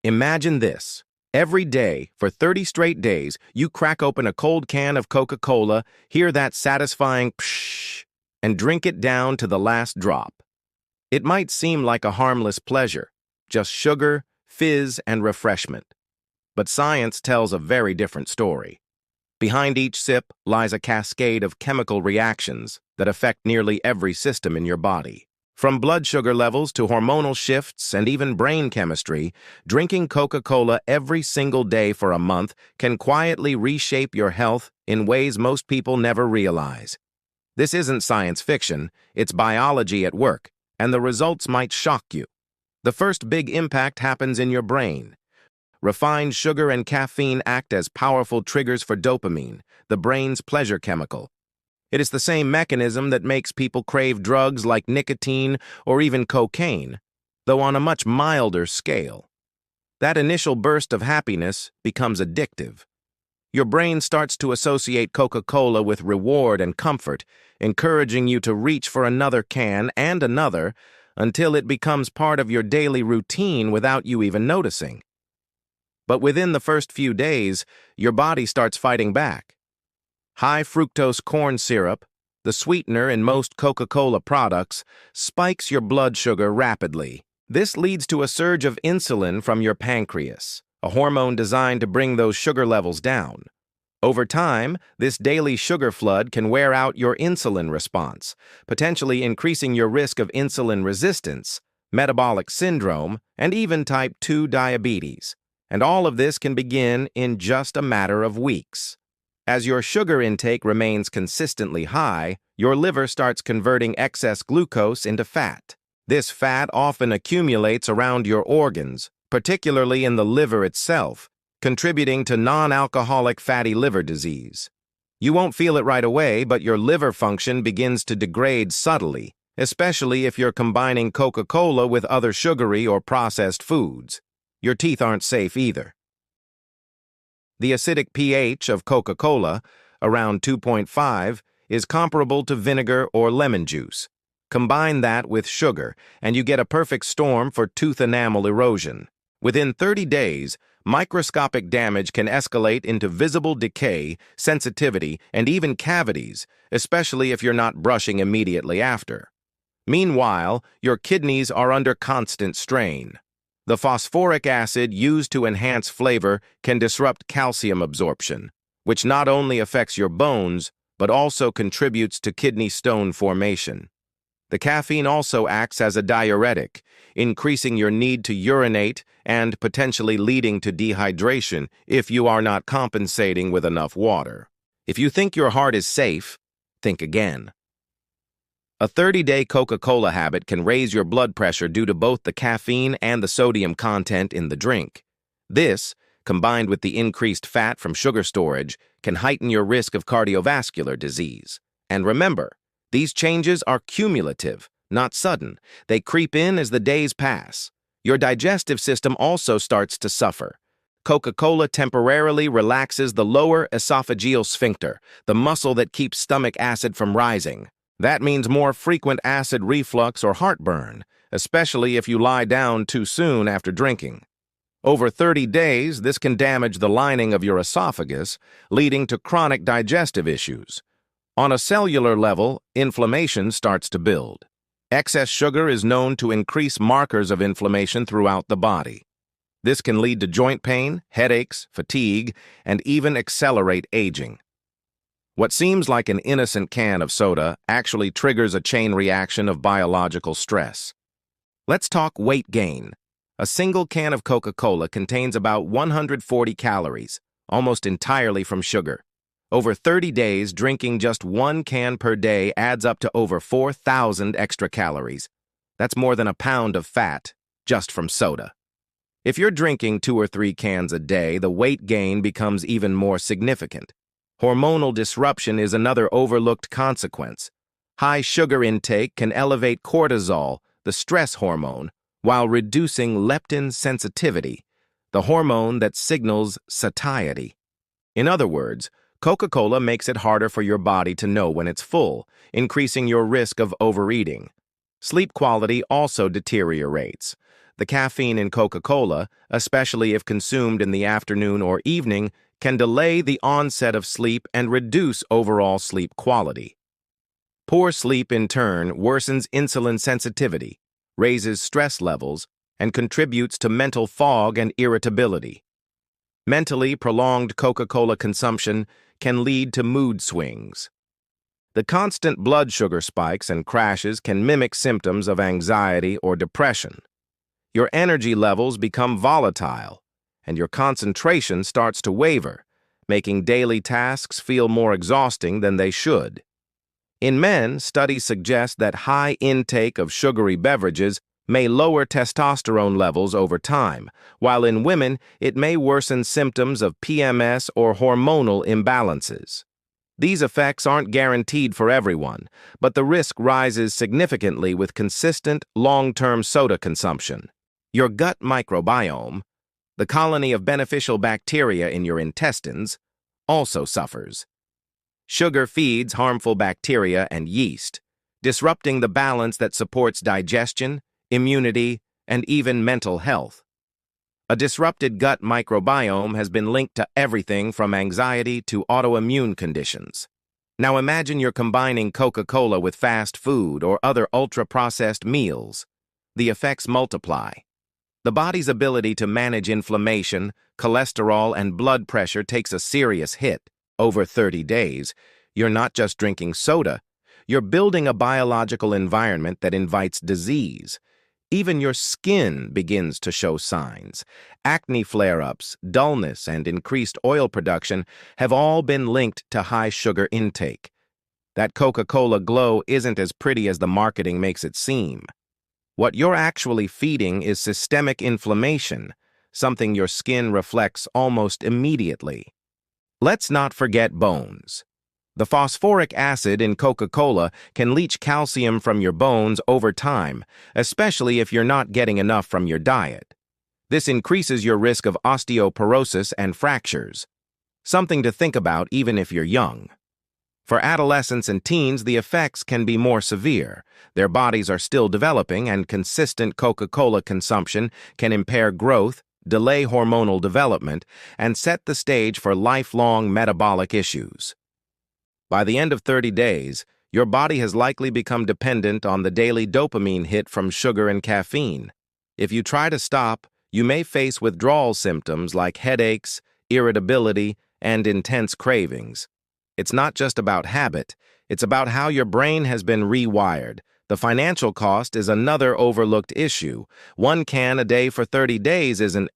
Imagine this. Every day, for 30 straight days, you crack open a cold can of Coca-Cola, hear that satisfying psh, and drink it down to the last drop. It might seem like a harmless pleasure, just sugar, fizz, and refreshment. But science tells a very different story. Behind each sip lies a cascade of chemical reactions that affect nearly every system in your body. From blood sugar levels to hormonal shifts and even brain chemistry, drinking Coca-Cola every single day for a month can quietly reshape your health in ways most people never realize. This isn't science fiction, it's biology at work, and the results might shock you. The first big impact happens in your brain. Refined sugar and caffeine act as powerful triggers for dopamine, the brain's pleasure chemical. It is the same mechanism that makes people crave drugs like nicotine or even cocaine, though on a much milder scale. That initial burst of happiness becomes addictive. Your brain starts to associate Coca-Cola with reward and comfort, encouraging you to reach for another can and another until it becomes part of your daily routine without you even noticing. But within the first few days, your body starts fighting back. High fructose corn syrup, the sweetener in most Coca-Cola products, spikes your blood sugar rapidly. This leads to a surge of insulin from your pancreas, a hormone designed to bring those sugar levels down. Over time, this daily sugar flood can wear out your insulin response, potentially increasing your risk of insulin resistance, metabolic syndrome, and even type 2 diabetes. And all of this can begin in just a matter of weeks. As your sugar intake remains consistently high, your liver starts converting excess glucose into fat. This fat often accumulates around your organs, particularly in the liver itself, contributing to non-alcoholic fatty liver disease. You won't feel it right away, but your liver function begins to degrade subtly, especially if you're combining Coca-Cola with other sugary or processed foods. Your teeth aren't safe either. The acidic pH of Coca-Cola, around 2.5, is comparable to vinegar or lemon juice. Combine that with sugar, and you get a perfect storm for tooth enamel erosion. Within 30 days, microscopic damage can escalate into visible decay, sensitivity, and even cavities, especially if you're not brushing immediately after. Meanwhile, your kidneys are under constant strain. The phosphoric acid used to enhance flavor can disrupt calcium absorption, which not only affects your bones, but also contributes to kidney stone formation. The caffeine also acts as a diuretic, increasing your need to urinate and potentially leading to dehydration if you are not compensating with enough water. If you think your heart is safe, think again. A 30-day Coca-Cola habit can raise your blood pressure due to both the caffeine and the sodium content in the drink. This, combined with the increased fat from sugar storage, can heighten your risk of cardiovascular disease. And remember, these changes are cumulative, not sudden. They creep in as the days pass. Your digestive system also starts to suffer. Coca-Cola temporarily relaxes the lower esophageal sphincter, the muscle that keeps stomach acid from rising. That means more frequent acid reflux or heartburn, especially if you lie down too soon after drinking. Over 30 days, this can damage the lining of your esophagus, leading to chronic digestive issues. On a cellular level, inflammation starts to build. Excess sugar is known to increase markers of inflammation throughout the body. This can lead to joint pain, headaches, fatigue, and even accelerate aging. What seems like an innocent can of soda actually triggers a chain reaction of biological stress. Let's talk weight gain. A single can of Coca-Cola contains about 140 calories, almost entirely from sugar. Over 30 days, drinking just one can per day adds up to over 4,000 extra calories. That's more than a pound of fat, just from soda. If you're drinking 2 or 3 cans a day, the weight gain becomes even more significant. Hormonal disruption is another overlooked consequence. High sugar intake can elevate cortisol, the stress hormone, while reducing leptin sensitivity, the hormone that signals satiety. In other words, Coca-Cola makes it harder for your body to know when it's full, increasing your risk of overeating. Sleep quality also deteriorates. The caffeine in Coca-Cola, especially if consumed in the afternoon or evening, can delay the onset of sleep and reduce overall sleep quality. Poor sleep, in turn, worsens insulin sensitivity, raises stress levels, and contributes to mental fog and irritability. Mentally, prolonged Coca-Cola consumption can lead to mood swings. The constant blood sugar spikes and crashes can mimic symptoms of anxiety or depression. Your energy levels become volatile, and your concentration starts to waver, making daily tasks feel more exhausting than they should. In men, studies suggest that high intake of sugary beverages may lower testosterone levels over time, while in women, it may worsen symptoms of PMS or hormonal imbalances. These effects aren't guaranteed for everyone, but the risk rises significantly with consistent, long-term soda consumption. Your gut microbiome, the colony of beneficial bacteria in your intestines, also suffers. Sugar feeds harmful bacteria and yeast, disrupting the balance that supports digestion, immunity, and even mental health. A disrupted gut microbiome has been linked to everything from anxiety to autoimmune conditions. Now imagine you're combining Coca-Cola with fast food or other ultra-processed meals. The effects multiply. The body's ability to manage inflammation, cholesterol, and blood pressure takes a serious hit. Over 30 days, you're not just drinking soda, you're building a biological environment that invites disease. Even your skin begins to show signs. Acne flare-ups, dullness, and increased oil production have all been linked to high sugar intake. That Coca-Cola glow isn't as pretty as the marketing makes it seem. What you're actually feeding is systemic inflammation, something your skin reflects almost immediately. Let's not forget bones. The phosphoric acid in Coca-Cola can leach calcium from your bones over time, especially if you're not getting enough from your diet. This increases your risk of osteoporosis and fractures, something to think about even if you're young. For adolescents and teens, the effects can be more severe. Their bodies are still developing, and consistent Coca-Cola consumption can impair growth, delay hormonal development, and set the stage for lifelong metabolic issues. By the end of 30 days, your body has likely become dependent on the daily dopamine hit from sugar and caffeine. If you try to stop, you may face withdrawal symptoms like headaches, irritability, and intense cravings. It's not just about habit, it's about how your brain has been rewired. The financial cost is another overlooked issue. One can a day for 30 days isn't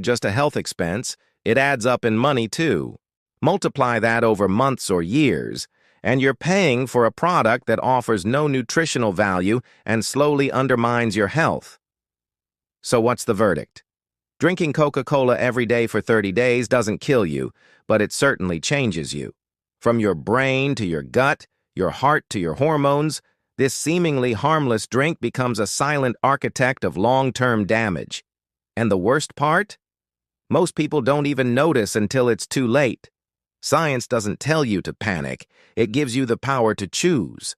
just a health expense, it adds up in money too. Multiply that over months or years, and you're paying for a product that offers no nutritional value and slowly undermines your health. So what's the verdict? Drinking Coca-Cola every day for 30 days doesn't kill you, but it certainly changes you. From your brain to your gut, your heart to your hormones, this seemingly harmless drink becomes a silent architect of long-term damage. And the worst part? Most people don't even notice until it's too late. Science doesn't tell you to panic, it gives you the power to choose.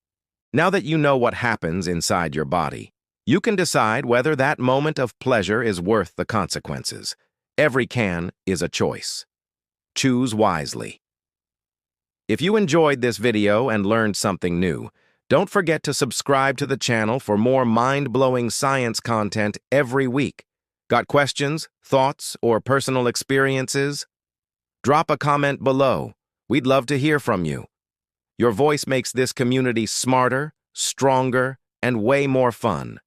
Now that you know what happens inside your body, you can decide whether that moment of pleasure is worth the consequences. Every can is a choice. Choose wisely. If you enjoyed this video and learned something new, don't forget to subscribe to the channel for more mind-blowing science content every week. Got questions, thoughts, or personal experiences? Drop a comment below. We'd love to hear from you. Your voice makes this community smarter, stronger, and way more fun.